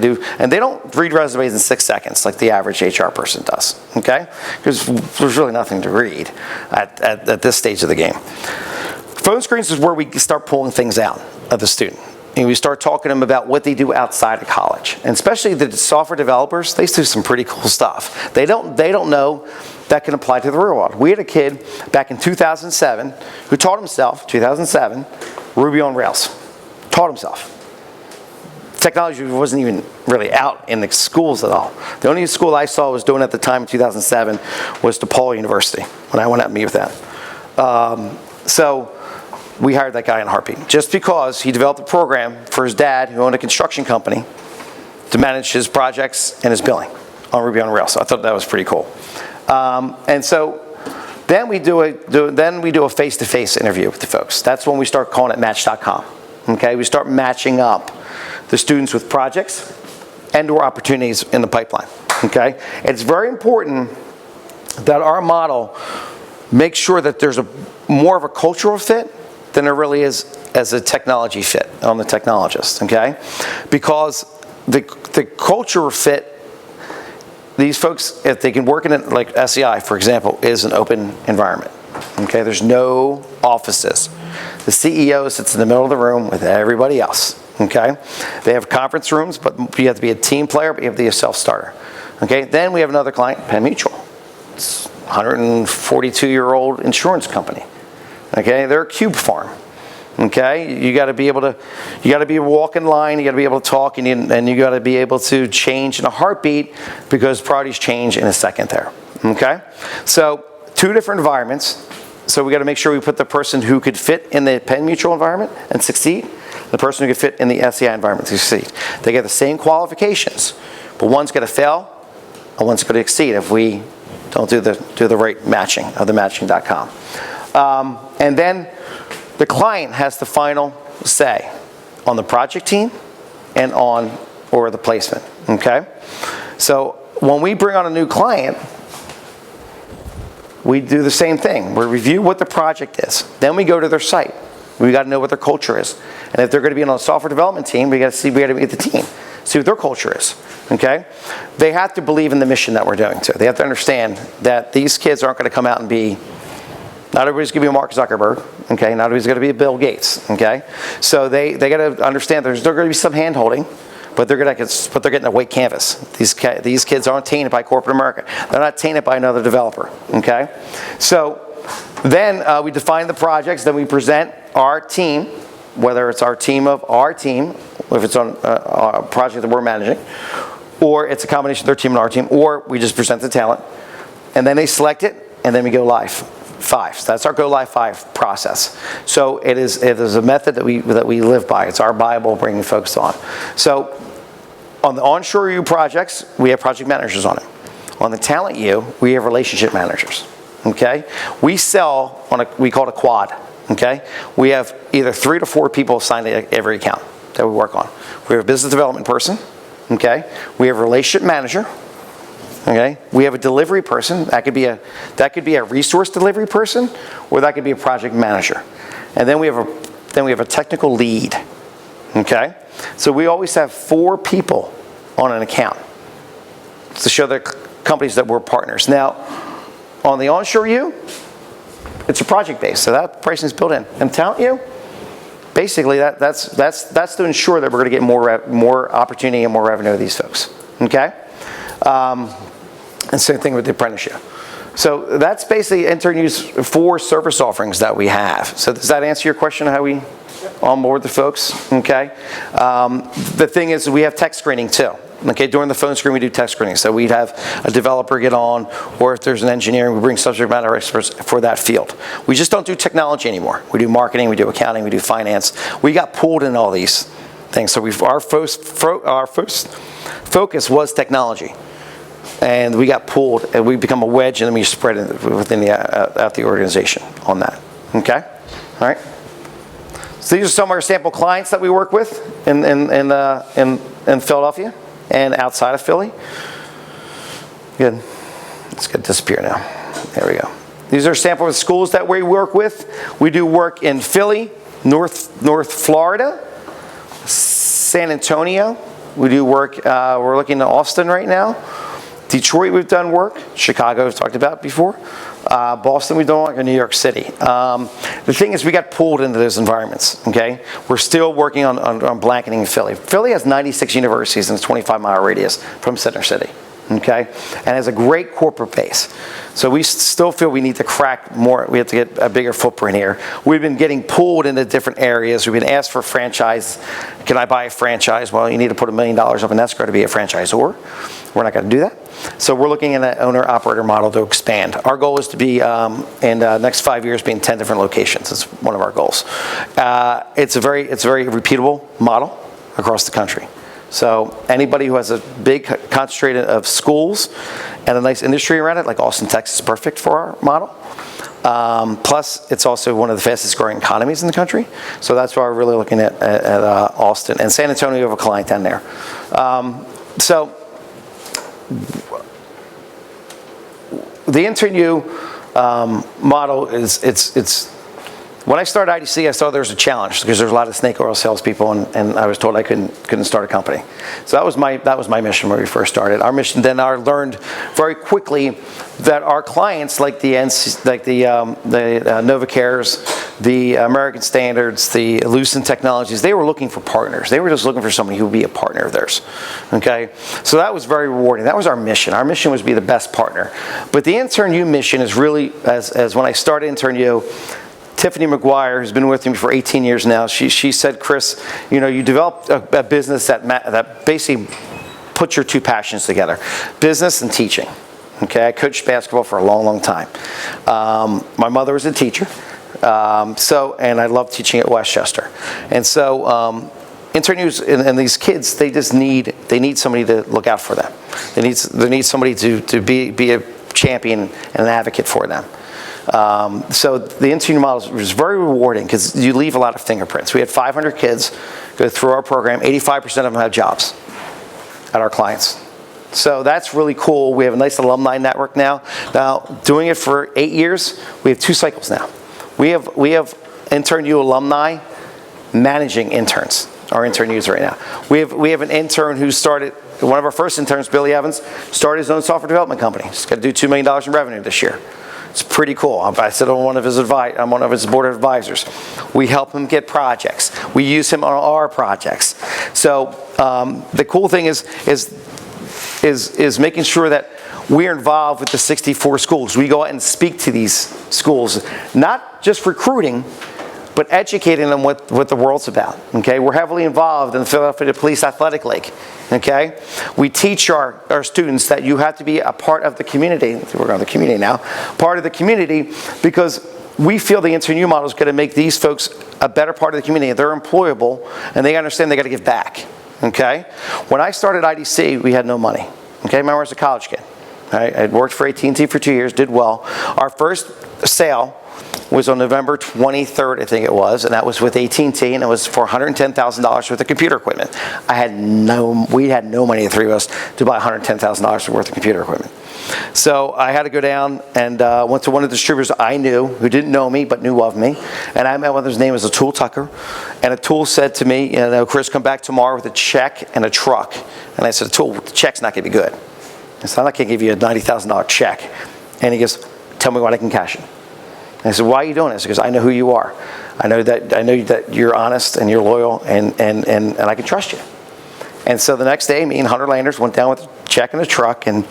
don't read resumes in 6 seconds like the average HR person does, okay? Because there's really nothing to read at this stage of the game. Phone screens is where we start pulling things out of the student. And we start talking to them about what they do outside of college. And especially the software developers, they do some pretty cool stuff. They don't know that can apply to the real world. We had a kid back in 2007 who taught himself, 2007, Ruby on Rails. Taught himself. Technology wasn't even really out in the schools at all. The only school I saw was doing at the time in 2007 was DePaul University, when I went out and meet with them. So we hired that guy in a heartbeat, just because he developed a program for his dad, who owned a construction company, to manage his projects and his billing on Ruby on Rails. So I thought that was pretty cool. And so then we do a face-to-face interview with the folks. That's when we start calling it Match.com. Okay, we start matching up the students with projects and/or opportunities in the pipeline. Okay, it's very important that our model makes sure that there's more of a cultural fit than there really is as a technology fit on the technologist, okay? Because the culture fit, these folks, if they can work in it, like SEI, for example, is an open environment, okay? There's no offices. The CEO sits in the middle of the room with everybody else, okay? They have conference rooms, but you have to be a team player, but you have to be a self-starter, okay? Then we have another client, Penn Mutual. It's a 142-year-old insurance company. Okay, they're a cube farm. Okay, you got to be able to walk in line, you got to be able to talk, and you got to be able to change in a heartbeat, because priorities change in a second there. Okay, so 2 different environments. So we got to make sure we put the person who could fit in the Penn Mutual environment and succeed, the person who could fit in the SEI environment to succeed. They get the same qualifications, but one's going to fail and one's going to exceed if we don't do the right matching of the matching.com. And then the client has the final say on the project team and or the placement, okay? So when we bring on a new client, we do the same thing. We review what the project is. Then we go to their site. We got to know what their culture is. And if they're going to be on a software development team, we got to meet the team, see what their culture is, okay? They have to believe in the mission that we're doing too. They have to understand that these kids aren't going to come out and be, not everybody's going to be a Mark Zuckerberg, okay? Not everybody's going to be a Bill Gates, okay? So they got to understand there's going to be some hand-holding, but they're getting a white canvas. These kids aren't tainted by corporate America. They're not tainted by another developer, okay? So then we define the projects, then we present our team, whether it's our team, if it's on a project that we're managing, or it's a combination of their team and our team, or we just present the talent, and then they select it, and then we go live. 5. So that's our go live 5 process. So it is a method that we live by. It's our Bible, bringing folks on. So on the onshore U projects, we have project managers on it. On the talent U, we have relationship managers. Okay, we sell we call it a quad. Okay, we have either 3 to 4 people assigned to every account that we work on. We have a business development person. Okay, we have a relationship manager. Okay, we have a delivery person. That could be a resource delivery person, or that could be a project manager. And then we have a technical lead. Okay, so we always have 4 people on an account to show the companies that we're partners. Now, on the onshore U, it's a project base, so that pricing is built in. And talent U, basically that's to ensure that we're going to get more opportunity and more revenue of these folks. Okay. And same thing with the apprenticeship. So that's basically intern use 4 service offerings that we have. So does that answer your question on how we onboard the folks? Okay. The thing is, we have tech screening too. Okay, during the phone screen, we do tech screening. So we'd have a developer get on, or if there's an engineer, we bring subject matter experts for that field. We just don't do technology anymore. We do marketing, we do accounting, we do finance. We got pulled in all these things. So our first focus was technology. And we got pulled, and we become a wedge, and then we spread it within out the organization on that. Okay? All right? So these are some of our sample clients that we work with in Philadelphia and outside of Philly. Good. It's going to disappear now. There we go. These are sample schools that we work with. We do work in Philly, North Florida, San Antonio. We do work, we're looking at Austin right now. Detroit, we've done work. Chicago, we've talked about before. Boston, we've done work in New York City. The thing is, we got pulled into those environments, okay? We're still working on blanketing Philly. Philly has 96 universities in a 25-mile radius from Center City, okay? And has a great corporate base. So we still feel we need to crack more. We have to get a bigger footprint here. We've been getting pulled into different areas. We've been asked for franchise. Can I buy a franchise? Well, you need to put $1 million up in escrow to be a franchisor. We're not going to do that. So we're looking at an owner-operator model to expand. Our goal is to be, in the next 5 years, be in 10 different locations. It's one of our goals. It's a very repeatable model across the country. So anybody who has a big concentrated of schools and a nice industry around it, like Austin, Texas, is perfect for our model. Plus, it's also one of the fastest growing economies in the country. So that's why we're really looking at Austin. And San Antonio, we have a client down there. So the InternU model is, it's when I started IDC, I saw there was a challenge because there's a lot of snake oil salespeople, and I was told I couldn't start a company. So that was my mission when we first started. Our mission then, I learned very quickly that our clients, like the NovaCares, the American Standards, the Lucent Technologies, they were looking for partners. They were just looking for somebody who would be a partner of theirs. Okay, so that was very rewarding. That was our mission. Our mission was to be the best partner. But the InternU mission is really, as when I started InternU, Tiffany McGuire, who's been with me for 18 years now, she said, Chris, you developed a business that basically puts your two passions together, business and teaching. Okay, I coached basketball for a long, long time. My mother was a teacher, and I love teaching at Westchester. And so InternUs and these kids, they need somebody to look out for them. They need somebody to be a champion and an advocate for them. So the InternU model was very rewarding because you leave a lot of fingerprints. We had 500 kids go through our program. 85% of them had jobs at our clients. So that's really cool. We have a nice alumni network now. Now, doing it for 8 years, we have 2 cycles now. We have InternU alumni managing interns, our InternUs right now. We have an intern who started, one of our first interns, Billy Evans, started his own software development company. He's got to do $2 million in revenue this year. It's pretty cool. I sit on one of his I'm one of his board of advisors. We help him get projects. We use him on our projects. So the cool thing is making sure that we're involved with the 64 schools. We go out and speak to these schools, not just recruiting, but educating them what the world's about. Okay, we're heavily involved in the Philadelphia Police Athletic League. Okay, we teach our students that you have to be a part of the community. We're on the community now, part of the community, because we feel the InternU model is going to make these folks a better part of the community. They're employable, and they understand they got to give back. Okay, when I started IDC, we had no money. Okay, remember I was a college kid. I worked for AT&T for 2 years, did well. Our first sale was on November 23rd, I think it was, and that was with AT&T, and it was for $110,000 worth of computer equipment. We had no money, the three of us, to buy $110,000 worth of computer equipment. So I had to go down and went to one of the distributors I knew, who didn't know me but knew of me, and I met one of his name was Atul Tucker, and Atul said to me, Chris, come back tomorrow with a check and a truck. And I said, Atul, the check's not going to be good. I said, I'm not going to give you a $90,000 check. And he goes, tell me what I can cash in. And I said, why are you doing this? Because I know who you are. I know that you're honest and you're loyal, and I can trust you. And so the next day, me and Hunter Landers went down with a check in the truck, and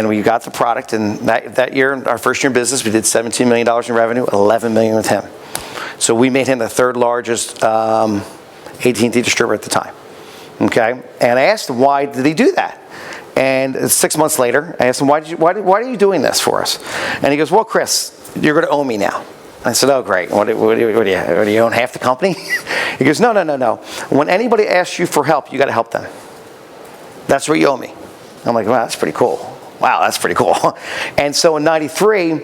we got the product. And that year, our first year in business, we did $17 million in revenue, $11 million with him. So we made him the third largest AT&T distributor at the time. okay? And I asked him, why did he do that? And 6 months later, I asked him, why are you doing this for us? And he goes, well, Chris, you're going to owe me now. I said, oh, great. What do you own half the company? He goes, no. When anybody asks you for help, you got to help them. That's what you owe me. I'm like, wow, that's pretty cool. Wow, that's pretty cool. And so in '93,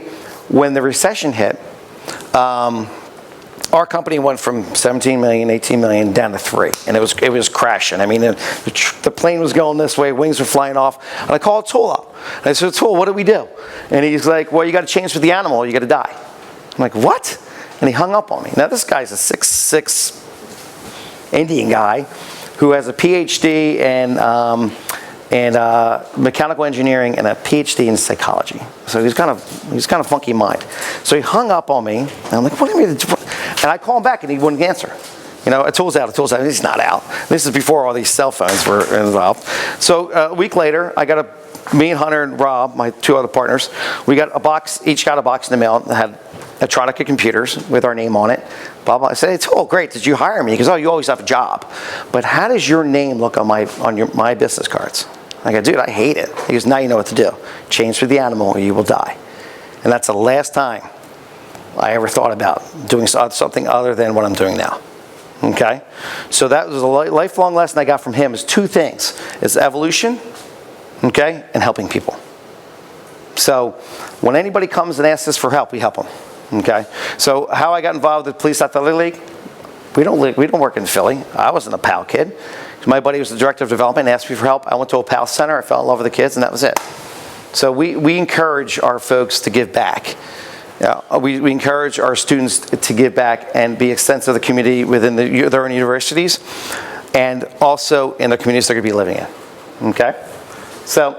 when the recession hit, our company went from 17 million, 18 million down to 3, and it was crashing. I mean, the plane was going this way, wings were flying off, and I called Tool up. And I said, Tool, what do we do? And he's like, well, you got to change with the animal, or you got to die. I'm like, what? And he hung up on me. Now, this guy's a 6'6" Indian guy who has a PhD in mechanical engineering and a PhD in psychology. So he's kind of funky mind. So he hung up on me, and I'm like, what do you mean? And I call him back, and he wouldn't answer. You know, a tool's out. He's not out. This is before all these cell phones were involved. So a week later, me and Hunter and Rob, my 2 other partners, we got a box, each got a box in the mail that had Electronica computers with our name on it. Blah, blah. I said, it's great. Did you hire me? He goes, oh, you always have a job. But how does your name look on my business cards? I go, dude, I hate it. He goes, now you know what to do. Change for the animal or you will die. And that's the last time I ever thought about doing something other than what I'm doing now. Okay? So that was a lifelong lesson I got from him is 2 things. It's evolution, okay, and helping people. So when anybody comes and asks us for help, we help them. Okay? So how I got involved with Police Athletic League, we don't work in Philly. I wasn't a PAL kid. My buddy was the director of development and asked me for help. I went to a PAL center. I fell in love with the kids, and that was it. So we encourage our folks to give back. We encourage our students to give back and be extensive of the community within their own universities and also in the communities they're going to be living in. Okay? So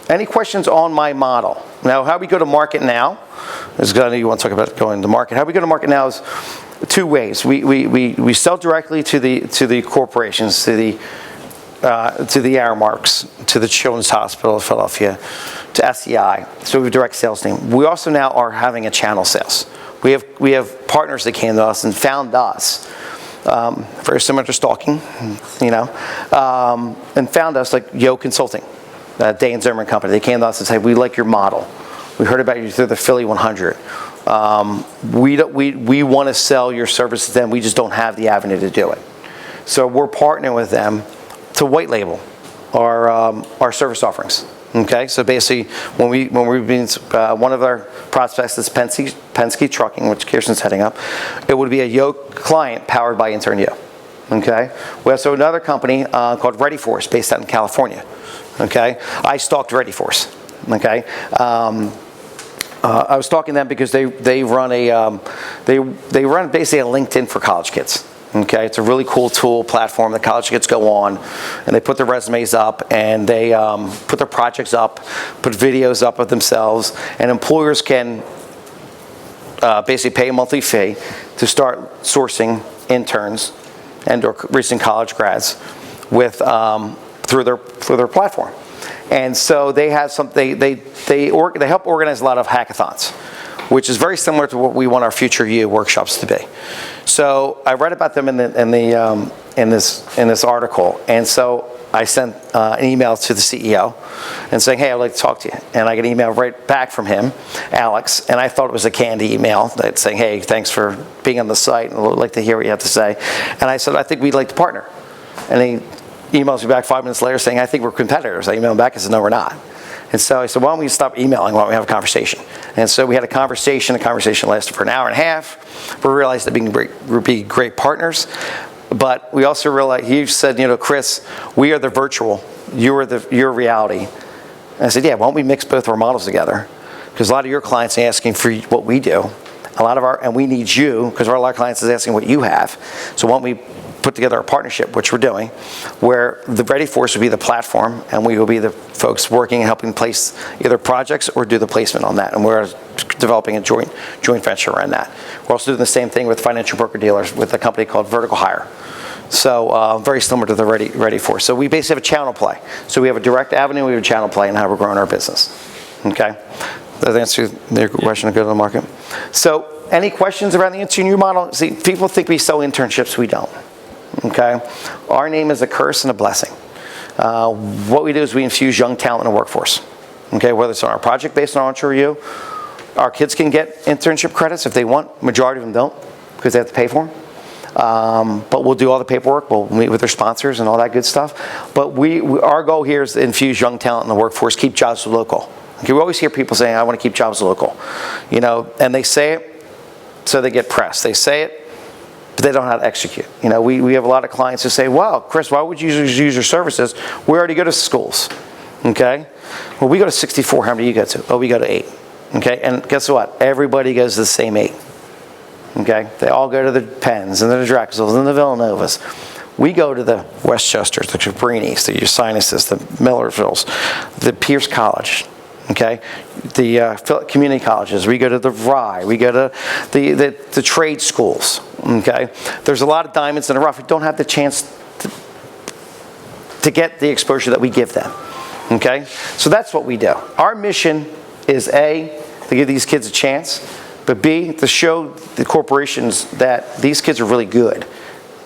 any questions on my model? Now, how we go to market now is going to, you want to talk about going to market. How we go to market now is 2 ways. We sell directly to the corporations, to the Aramarks, to the Children's Hospital of Philadelphia, to SEI. So we have a direct sales team. We also now are having a channel sales. We have partners that came to us and found us, very similar to stalking, and found us like Yo Consulting, Day and Zimmerman Company. They came to us and said, we like your model. We heard about you through the Philly 100. We want to sell your services to them. We just don't have the avenue to do it. So we're partnering with them to white label our service offerings. Okay, so basically, when we've been one of our prospects is Penske Trucking, which Kirsten's heading up. It would be a Yo client powered by Intern Yo. Okay, we have so another company called Ready Force, based out in California. Okay, I stalked Ready Force. Okay. I was talking to them because they run basically a LinkedIn for college kids. Okay, it's a really cool tool platform that college kids go on, and they put their resumes up, and they put their projects up, put videos up of themselves, and employers can basically pay a monthly fee to start sourcing interns and or recent college grads with through their platform. And so they have they help organize a lot of hackathons, which is very similar to what we want our Future You workshops to be. So I read about them in this article, and so I sent an email to the CEO and saying, hey, I'd like to talk to you. And I get an email right back from him, Alex, and I thought it was a candy email that saying, hey, thanks for being on the site, and I'd like to hear what you have to say. And I said, I think we'd like to partner. And he emails me back 5 minutes later saying, I think we're competitors. I emailed him back and said, no, we're not. And so I said, why don't we stop emailing? Why don't we have a conversation? And so we had a conversation. The conversation lasted for an hour and a half. We realized that we'd be great partners. But we also realized, he said, Chris, we are the virtual. You're reality. And I said, yeah, why don't we mix both our models together? Because a lot of your clients are asking for what we do. And we need you, because a lot of our clients is asking what you have. So why don't we put together a partnership, which we're doing, where the Ready Force will be the platform, and we will be the folks working and helping place either projects or do the placement on that. And we're developing a joint venture around that. We're also doing the same thing with financial broker dealers with a company called Vertical Hire. So very similar to the Ready Force. So we basically have a channel play. So we have a direct avenue, we have a channel play in how we're growing our business. Okay? Does that answer your question to go to the market? So any questions around the intern model? See, people think we sell internships, we don't. okay? Our name is a curse and a blessing. What we do is we infuse young talent in the workforce, okay? Whether it's on our project based on Onshore U, our kids can get internship credits if they want. Majority of them don't because they have to pay for them. But we'll do all the paperwork. We'll meet with their sponsors and all that good stuff. But our goal here is to infuse young talent in the workforce, keep jobs local. Okay, we always hear people saying, I want to keep jobs local. You know, and they say it, so they get pressed. They say it, but they don't know how to execute. You know, we have a lot of clients who say, wow, Chris, why would you use your services? We already go to schools. Okay? Well, we go to 64. How many do you go to? Oh, we go to 8. Okay? And guess what? Everybody goes to the same 8. Okay? They all go to the Penns and the Drexels and the Villanovas. We go to the Westchesters, the Cabrinis, the Usinuses, the Millersvilles, the Pierce College. Okay, the community colleges. We go to the RI. We go to the trade schools. Okay, there's a lot of diamonds in the rough who don't have the chance to get the exposure that we give them. Okay, so that's what we do. Our mission is A, to give these kids a chance, but B, to show the corporations that these kids are really good,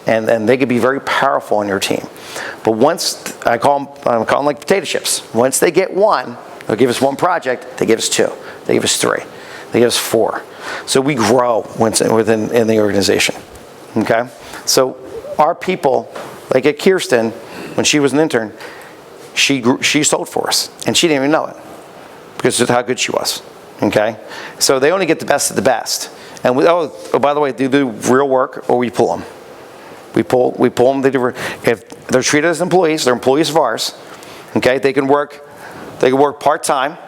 and they could be very powerful on your team. But once I call them like potato chips. Once they get one. They'll give us one project, they give us 2, they give us 3, they give us 4. So we grow within the organization, okay? So our people, like at Kirsten, when she was an intern, she sold for us, and she didn't even know it because of how good she was, okay? So they only get the best of the best. And oh, by the way, they do real work or we pull them. We pull them, if they're treated as employees, they're employees of ours, okay? They can work part-time.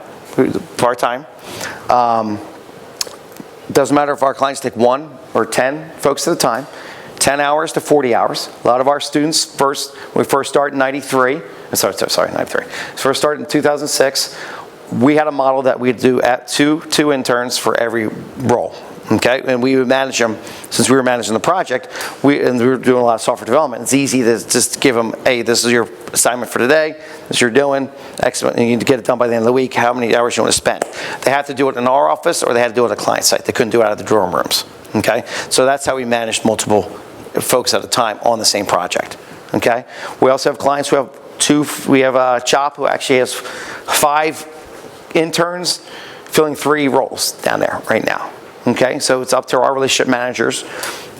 Doesn't matter if our clients take 1 or 10 folks at a time, 10 hours to 40 hours. A lot of our students, when we first started in 93, first started in 2006, we had a model that we'd do at two interns for every role. Okay, and we would manage them. Since we were managing the project, we were doing a lot of software development. It's easy to just give them, hey, this is your assignment for today. This is you're doing. Excellent. And you need to get it done by the end of the week. How many hours you want to spend? They have to do it in our office, or they had to do it at a client site. They couldn't do it out of the dorm rooms. Okay, so that's how we managed multiple folks at a time on the same project. Okay, we also have clients who have 2. We have Chop, who actually has 5 interns filling 3 roles down there right now. Okay, so it's up to our relationship managers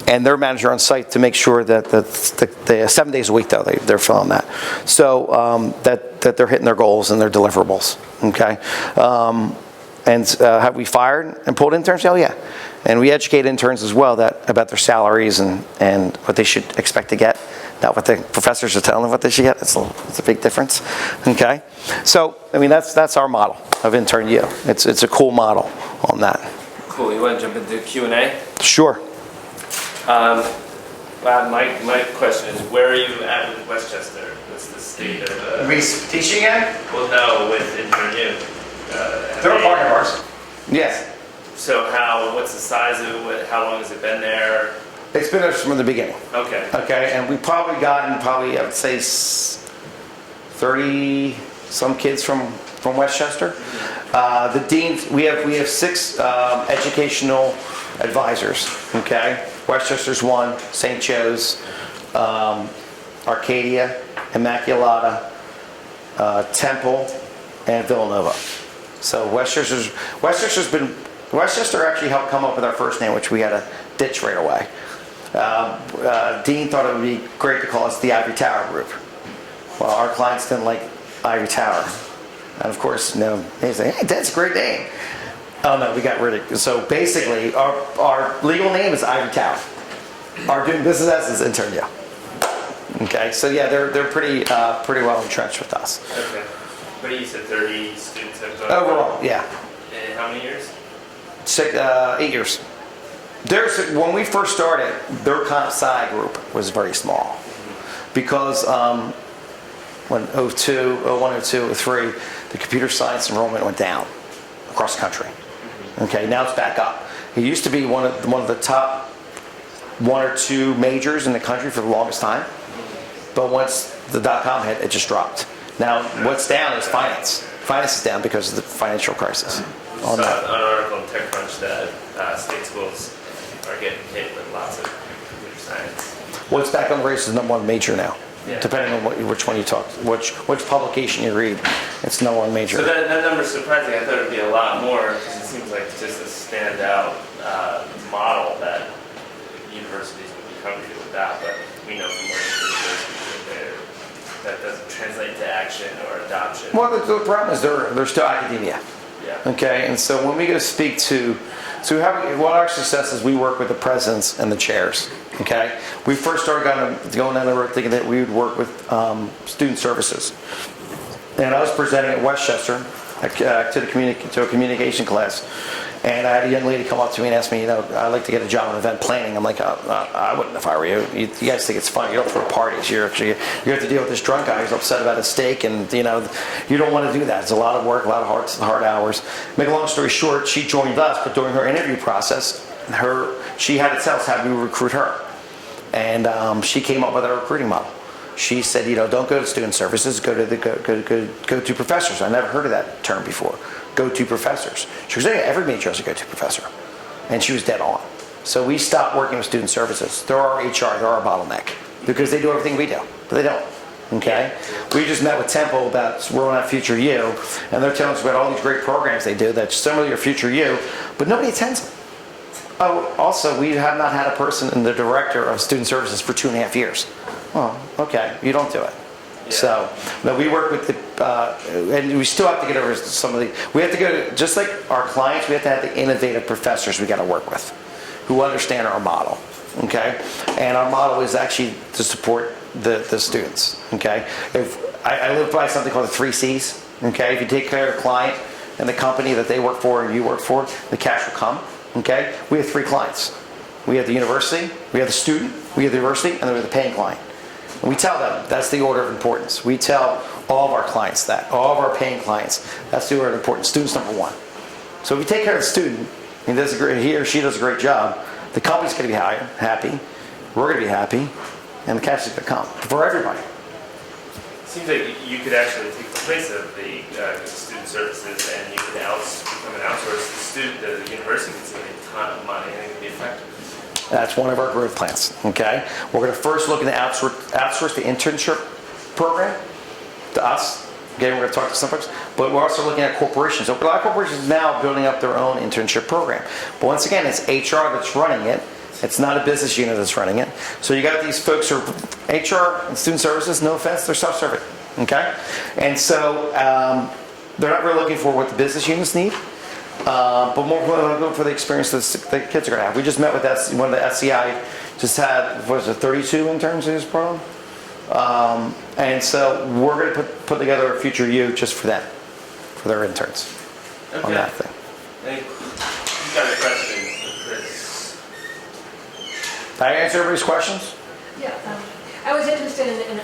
and their manager on site to make sure that the 7 days a week, though, they're filling that. So that they're hitting their goals and their deliverables. Okay, have we fired and pulled interns? Oh, yeah. And we educate interns as well about their salaries and what they should expect to get. Not what the professors are telling them what they should get. It's a big difference. Okay, so I mean that's our model of Intern U. It's a cool model on that. Cool. You want to jump into Q&A? Sure. My question is, where are you at with Westchester? What's the state of... Teaching it? Well, no, with Intern U. They're a partner of ours. Yes. So what's the size of it? How long has it been there? It's been there from the beginning. Okay. Okay, and we've probably gotten, I would say, 30 some kids from Westchester. The deans, we have 6 educational advisors. Okay, Westchester's 1, St. Joe's, Arcadia, Immaculata, Temple, and Villanova. So Westchester actually helped come up with our first name, which we had to ditch right away. Dean thought it would be great to call us the Ivory Tower Group. Well, our clients didn't like Ivory Tower. And of course, they say, hey, that's a great name. Oh no, we got rid of it. So basically, our legal name is Ivory Tower. Our doing business as is Intern U. Okay, so yeah, they're pretty well entrenched with us. Okay. But you said 30 students have gone? Overall, yeah. And how many years? 8 years. When we first started, their comp sci group was very small. Because when 02, 01, 02, 03, the computer science enrollment went down across the country. Okay, now it's back up. It used to be one of the top 1 or 2 majors in the country for the longest time. But once the .com hit, it just dropped. Now, what's down is finance. Finance is down because of the financial crisis. I saw an article in TechCrunch that state schools are getting hit with lots of computer science. What's back on the race is number one major now, Yeah. depending on which one you talk, which publication you read. It's number one major. So that number's surprising. I thought it'd be a lot more because it seems like just a standout model that universities would be comfortable without. But we know from working with universities that doesn't translate to action or adoption. Well, the problem is they're still academia. Yeah. Okay, and so when we go speak to, what our success is, we work with the presidents and the chairs. Okay, we first started going down the road thinking that we would work with student services, and I was presenting at Westchester to a communication class, and I had a young lady come up to me and ask me, I'd like to get a job in event planning. I'm like, I wouldn't if I were you. You guys think it's fun. You don't throw parties. You have to deal with this drunk guy who's upset about his steak, and you don't want to do that. It's a lot of work, a lot of hard hours. Make a long story short, she joined us, but during her interview process, she had to tell us how we recruit her, and she came up with a recruiting model. She said, don't go to student services, go to professors. I never heard of that term before. Go to professors. She goes, yeah, every major has a go-to professor. And she was dead on. So we stopped working with student services. They're our HR, they're our bottleneck. Because they do everything we do, but they don't. Okay? We just met with Temple about rolling out Future You, and they're telling us about all these great programs they do that's similar to Future You, but nobody attends them. Oh, also, we have not had a person in the director of student services for 2.5 years. Well, okay, you don't do it. Yeah. So, no, we work with and we still have to get over some of we have to go, just like our clients, we have to have the innovative professors we got to work with, who understand our model, okay? And our model is actually to support the students, okay? If I live by something called the 3 C's, okay? If you take care of the client and the company that they work for and you work for, the cash will come, okay? We have 3 clients. We have the university, we have the student, we have the university, and then we have the paying client. And we tell them that's the order of importance. We tell all of our clients that, all of our paying clients, that's the order of importance. Student's number 1. So if we take care of the student, and he or she does a great job, the company's going to be happy, we're going to be happy, and the cash is going to come for everybody. Seems like you could actually take the place of the student services, and you could become an outsourced student. The university can save a ton of money, and it can be effective. That's one of our growth plans, okay? We're going to first look into outsource the internship program to us. Okay, we're going to talk to some folks, but we're also looking at corporations. So a lot of corporations now building up their own internship program. But once again, it's HR that's running it. It's not a business unit that's running it. So you got these folks who are HR and student services, no offense, they're self-serving, okay? And so they're not really looking for what the business units need. But more looking for the experience that the kids are going to have. We just met with one of the SCI, just had, 32 interns in his program? And so we're going to put together a Future You just for them, for their interns on that thing. I think you got a question, Chris. Did I answer everybody's questions? Yeah, I was interested in a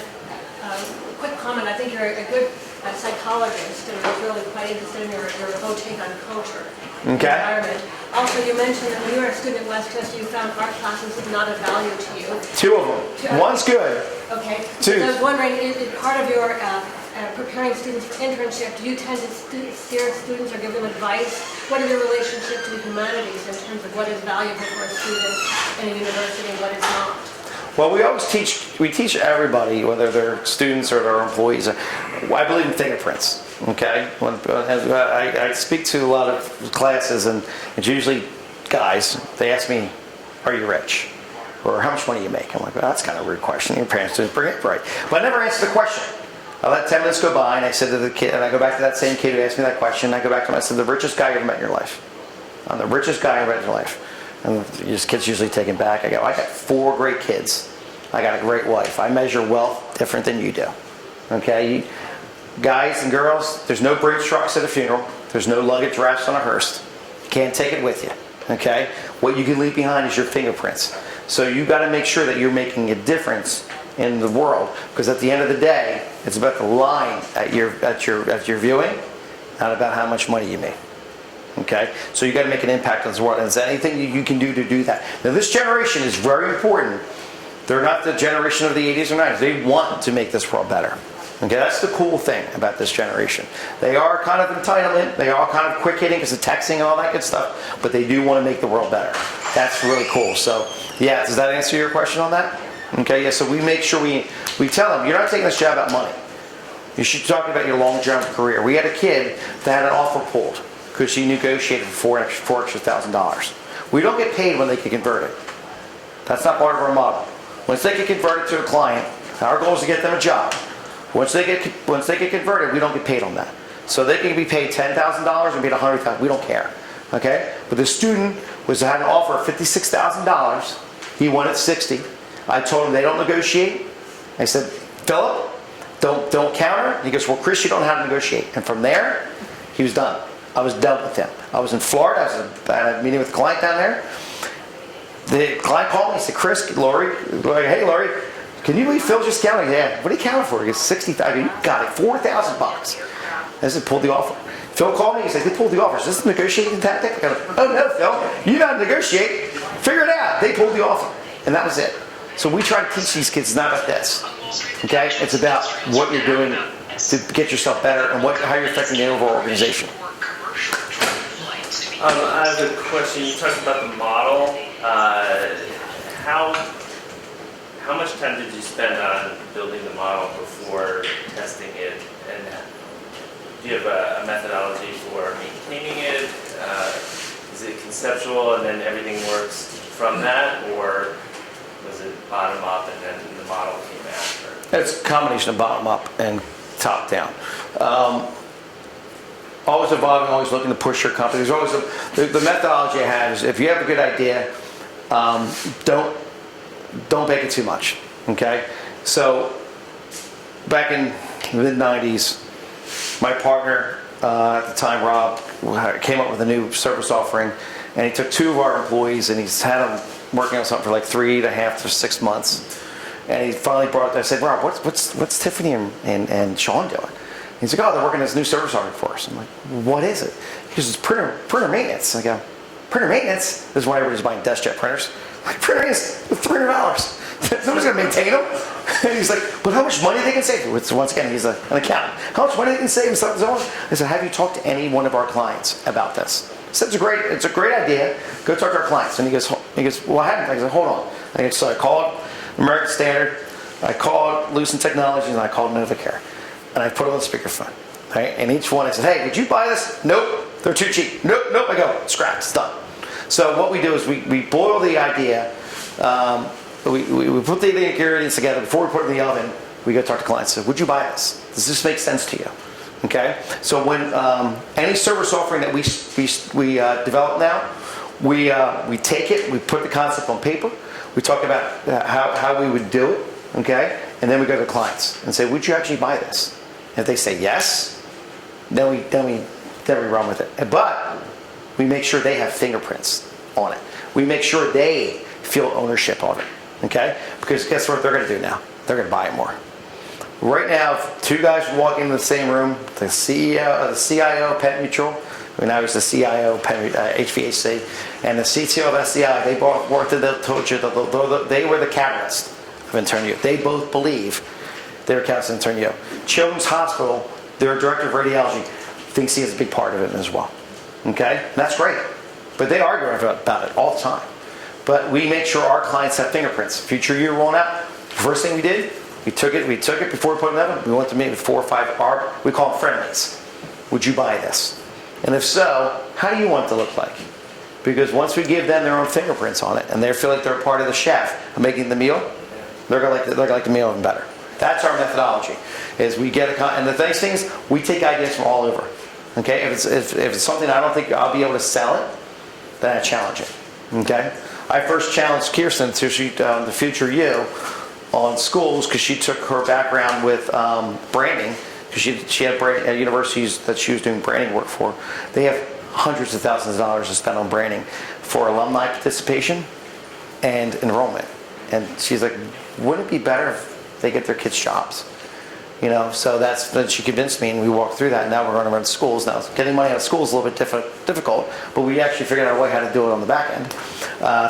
quick comment. I think you're a good psychologist, and I was really quite interested in your whole take on culture and Okay. environment. Also, you mentioned that when you were a student at Westchester, you found art classes not of value to you. 2 of them. One's good. Okay. 2. So I was wondering, is part of your preparing students for internship, do you tend to steer students or give them advice? What is your relationship to the humanities in terms of what is valuable for a student in a university and what is not? Well, we teach everybody, whether they're students or they're employees. I believe in fingerprints. Okay, I speak to a lot of classes, and it's usually guys. They ask me, "Are you rich?" or "How much money do you make?" I'm like, "Well, that's kind of a weird question. Your parents didn't bring it right." But I never answer the question. I let 10 minutes go by, and I said to the kid, and I go back to that same kid who asked me that question. And I go back to him. I said, "The richest guy you ever met in your life." I'm the richest guy you ever met in your life. And these kids usually taken back. I got 4 great kids. I got a great wife. I measure wealth different than you do. Okay? Guys and girls, there's no bridge trucks at a funeral. There's no luggage rafts on a hearse. You can't take it with you. Okay? What you can leave behind is your fingerprints. So you got to make sure that you're making a difference in the world, because at the end of the day, it's about the line at your viewing, not about how much money you make. Okay? So you got to make an impact on this world, and there's anything you can do to do that. Now, this generation is very important. They're not the generation of the 80s or 90s. They want to make this world better. Okay, that's the cool thing about this generation. They are kind of entitlement. They are kind of quick hitting because of texting and all that good stuff. But they do want to make the world better. That's really cool. So, yeah, does that answer your question on that? Okay, yeah, so we make sure we tell them, you're not taking this job about money. You should talk about your long-term career. We had a kid that had an offer pulled because she negotiated for $4 extra $1,000. We don't get paid when they get converted. That's not part of our model. Once they get converted to a client, our goal is to get them a job. Once they get converted, we don't get paid on that. So they can be paid $10,000 and paid $100,000. We don't care. Okay? But the student had an offer of $56,000. He wanted $60,000. I told him they don't negotiate. I said, Philip, don't counter. He goes, well, Chris, you don't know how to negotiate. And from there, he was done. I was done with him. I was in Florida. I had a meeting with a client down there. The client called me. He said, Chris, Lori, hey, Lori, can you believe Phil just counted? Yeah. What are you counting for? He goes, $60,000. You got it. $4,000. I said, pulled the offer. Phil called me. He said, they pulled the offer. Is this a negotiating tactic? I go, oh, no, Phil. You know how to negotiate. Figure it out. They pulled the offer. And that was it. So we try to teach these kids, it's not about this. Okay? It's about what you're doing to get yourself better and how you're affecting the overall organization. I have a question. You talked about the model. How much time did you spend on building the model before testing it? And do you have a methodology for maintaining it? Is it conceptual and then everything works from that? Or was it bottom up and then the model came after? It's a combination of bottom up and top down. Always evolving, always looking to push your company. There's always the methodology I have is if you have a good idea, don't bake it too much. Okay, so back in the mid-90s, my partner at the time, Rob, came up with a new service offering, and he took 2 of our employees and he's had them working on something for like 3.5 to 6 months. And he finally brought it. I said, Rob, what's Tiffany and Sean doing? He's like, oh, they're working this new service offering for us. I'm like, what is it? He goes, it's printer maintenance. I go, printer maintenance? This is why everybody's buying DeskJet printers. I'm like, printer maintenance, $300. Nobody's going to maintain them. And he's like, but how much money they can save? Once again, he's an accountant. How much money they can save and stuff and so on? I said, have you talked to any one of our clients about this? I said, it's a great idea. Go talk to our clients. And he goes, well, I haven't. I said, hold on. So I called American Standard, I called Lucent Technologies, and I called Novacare. And I put them on the speakerphone. Right? And each one I said, hey, would you buy this? Nope, they're too cheap. Nope. I go, scrap, it's done. So what we do is we boil the idea, we put the ingredients together. Before we put it in the oven, we go talk to clients. So would you buy this? Does this make sense to you? Okay? So when any service offering that we develop now, we take it, we put the concept on paper, we talk about how we would do it, okay? And then we go to the clients and say, would you actually buy this? And if they say yes, then we run with it. But we make sure they have fingerprints on it. We make sure they feel ownership of it, okay? Because guess what they're going to do now? They're going to buy it more. Right now, if 2 guys walk into the same room, the CEO, the CIO, Pet Mutual, who now is the CIO, HVAC, and the CTO of SCI, they both told you that they were the catalyst of Internio. They both believe they're catalyst of Internio. Children's Hospital, their director of radiology, thinks he has a big part of it as well. Okay? And that's great. But they argue about it all the time. But we make sure our clients have fingerprints. Future year rolling out, the first thing we did, we took it before we put it in the oven. We went to meet with 4 or 5 we call them friendlies. Would you buy this? And if so, how do you want it to look like? Because once we give them their own fingerprints on it, and they feel like they're part of the chef of making the meal, they're gonna like the meal even better. That's our methodology. Is we get and the nice thing is we take ideas from all over. Okay, if it's something I don't think I'll be able to sell it, then I challenge it. Okay, I first challenged Kirsten to shoot the Future You on schools because she took her background with branding. She had universities that she was doing branding work for. They have hundreds of thousands of dollars to spend on branding for alumni participation and enrollment. And she's like, wouldn't it be better if they get their kids jobs? You know, so then she convinced me and we walked through that. And now we're going to run schools. Now, getting money out of schools is a little bit difficult, but we actually figured out a way how to do it on the back end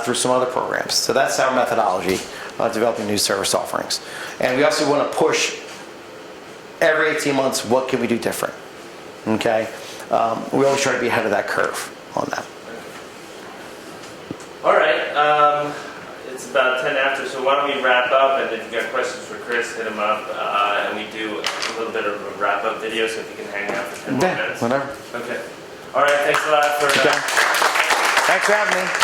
through some other programs. So that's our methodology, developing new service offerings. And we also want to push every 18 months, what can we do different? Okay? We always try to be ahead of that curve on that. All right. It's about 10 after, so why don't we wrap up, and if you've got questions for Chris, hit him up, and we do a little bit of a wrap-up video, so if you can hang out for 10 more minutes. Whatever. Okay. All right, thanks a lot for... Okay. Thanks for having me.